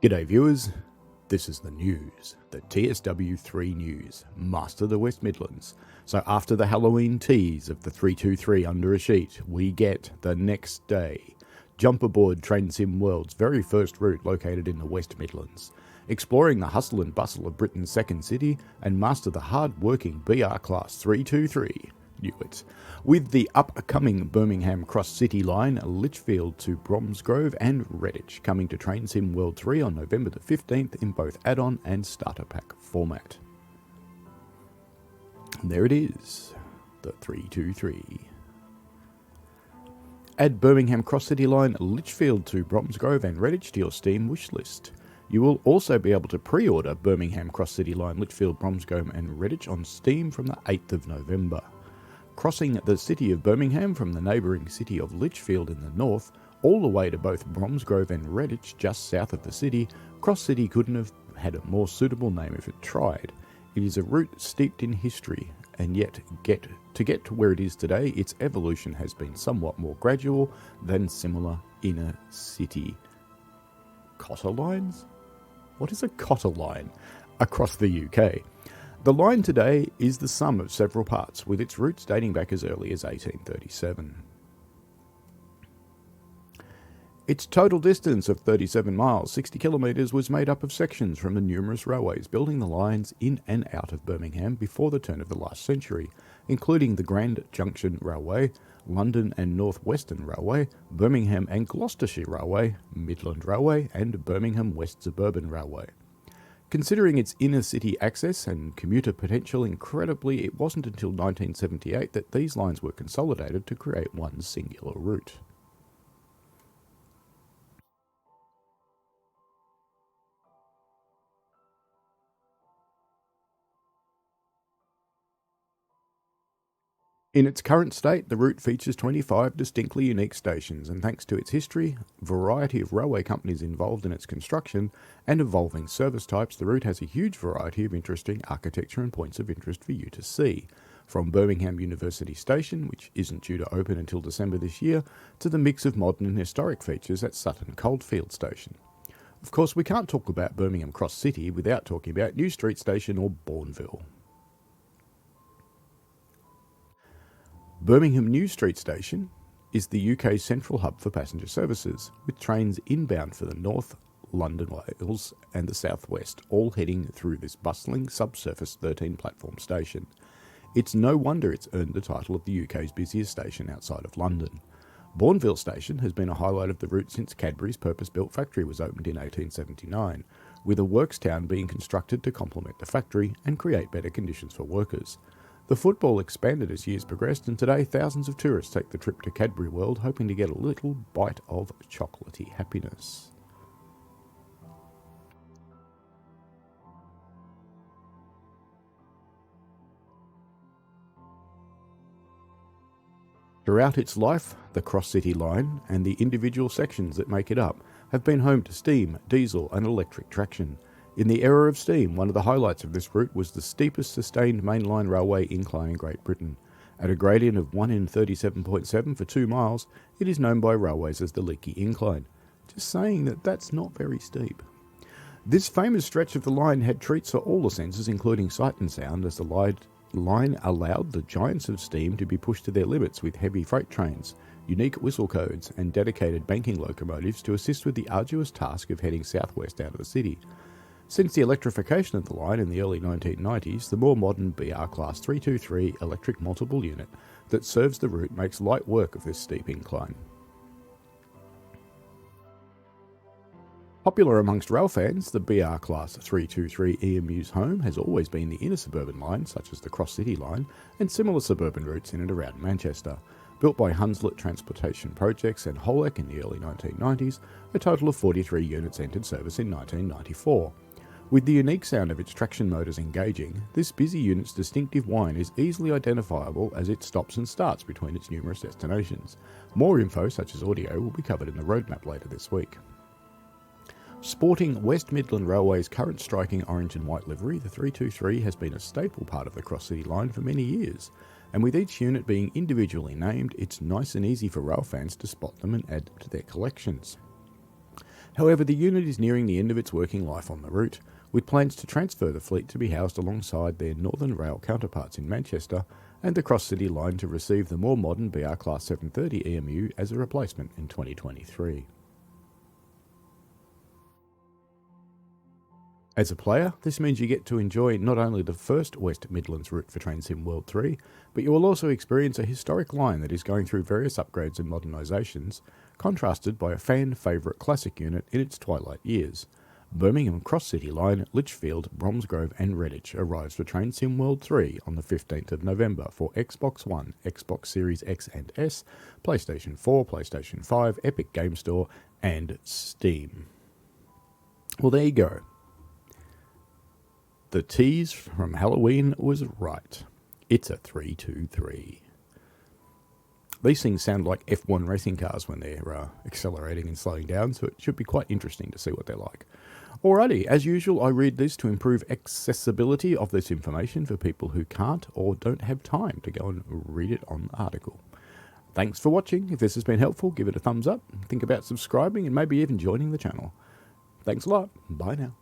G'day viewers, this is the news, the TSW3 news, master the West Midlands. So after the Halloween tease of the 323 under a sheet, we get the next day. Jump aboard Train Sim World's very first route located in the West Midlands, exploring the hustle and bustle of Britain's second city and master the hard-working BR Class 323. Knew it. With the upcoming Birmingham Cross-City line, Lichfield to Bromsgrove and Redditch coming to Train Sim World 3 on November the 15th in both add-on and starter pack format. And there it is, the 323. Add Birmingham Cross-City line, Lichfield to Bromsgrove and Redditch to your Steam wishlist. You will also be able to pre-order Birmingham Cross-City line, Lichfield, Bromsgrove and Redditch on Steam from the 8th of November. Crossing the city of Birmingham from the neighbouring city of Lichfield in the north, all the way to both Bromsgrove and Redditch just south of the city, Cross-City couldn't have had a more suitable name if it tried. It is a route steeped in history, and yet to get to where it is today, its evolution has been somewhat more gradual than similar inner city cotter lines? What is a cotter line? Across the UK. The line today is the sum of several parts, with its roots dating back as early as 1837. Its total distance of 37 miles, 60 kilometres, was made up of sections from the numerous railways building the lines in and out of Birmingham before the turn of the last century, including the Grand Junction Railway, London and North Western Railway, Birmingham and Gloucestershire Railway, Midland Railway and Birmingham West Suburban Railway. Considering its inner city access and commuter potential, incredibly, it wasn't until 1978 that these lines were consolidated to create one singular route. In its current state, the route features 25 distinctly unique stations, and thanks to its history, variety of railway companies involved in its construction, and evolving service types, the route has a huge variety of interesting architecture and points of interest for you to see. From Birmingham University Station, which isn't due to open until December this year, to the mix of modern and historic features at Sutton Coldfield Station. Of course, we can't talk about Birmingham Cross-City without talking about New Street Station or Bourneville. Birmingham New Street Station is the UK's central hub for passenger services, with trains inbound for the North, London, Wales and the South West, all heading through this bustling subsurface 13-platform station. It's no wonder it's earned the title of the UK's busiest station outside of London. Bourneville Station has been a highlight of the route since Cadbury's purpose-built factory was opened in 1879, with a works town being constructed to complement the factory and create better conditions for workers. The football expanded as years progressed, and today thousands of tourists take the trip to Cadbury World hoping to get a little bite of chocolatey happiness. Throughout its life, the Cross-City line and the individual sections that make it up have been home to steam, diesel and electric traction. In the era of steam, one of the highlights of this route was the steepest sustained mainline railway incline in Great Britain. At a gradient of 1 in 37.7 for 2 miles, it is known by railways as the Leaky Incline. Just saying that that's not very steep. This famous stretch of the line had treats for all the senses, including sight and sound, as the line allowed the giants of steam to be pushed to their limits with heavy freight trains, unique whistle codes and dedicated banking locomotives to assist with the arduous task of heading southwest out of the city. Since the electrification of the line in the early 1990s, the more modern BR Class 323 electric multiple unit that serves the route makes light work of this steep incline. Popular amongst rail fans, the BR Class 323 EMU's home has always been the inner suburban line, such as the Cross-City line, and similar suburban routes in and around Manchester. Built by Hunslet Transportation Projects and Holec in the early 1990s, a total of 43 units entered service in 1994. With the unique sound of its traction motors engaging, this busy unit's distinctive whine is easily identifiable as it stops and starts between its numerous destinations. More info, such as audio, will be covered in the roadmap later this week. Sporting West Midland Railway's current striking orange and white livery, the 323 has been a staple part of the Cross-City line for many years, and with each unit being individually named, it's nice and easy for rail fans to spot them and add them to their collections. However, the unit is nearing the end of its working life on the route, with plans to transfer the fleet to be housed alongside their Northern Rail counterparts in Manchester and the Cross-City line to receive the more modern BR Class 730 EMU as a replacement in 2023. As a player, this means you get to enjoy not only the first West Midlands route for TrainSim World 3, but you will also experience a historic line that is going through various upgrades and modernisations, contrasted by a fan-favourite classic unit in its twilight years. Birmingham Cross-City Line, Lichfield, Bromsgrove and Redditch arrives for TrainSim World 3 on the 15th of November for Xbox One, Xbox Series X and S, PlayStation 4, PlayStation 5, Epic Game Store and Steam. Well, there you go. The tease from Halloween was right. It's a 323. These things sound like F1 racing cars when they're accelerating and slowing down, so it should be quite interesting to see what they're like. Alrighty, as usual, I read this to improve accessibility of this information for people who can't or don't have time to go and read it on the article. Thanks for watching. If this has been helpful, give it a thumbs up. Think about subscribing and maybe even joining the channel. Thanks a lot. Bye now.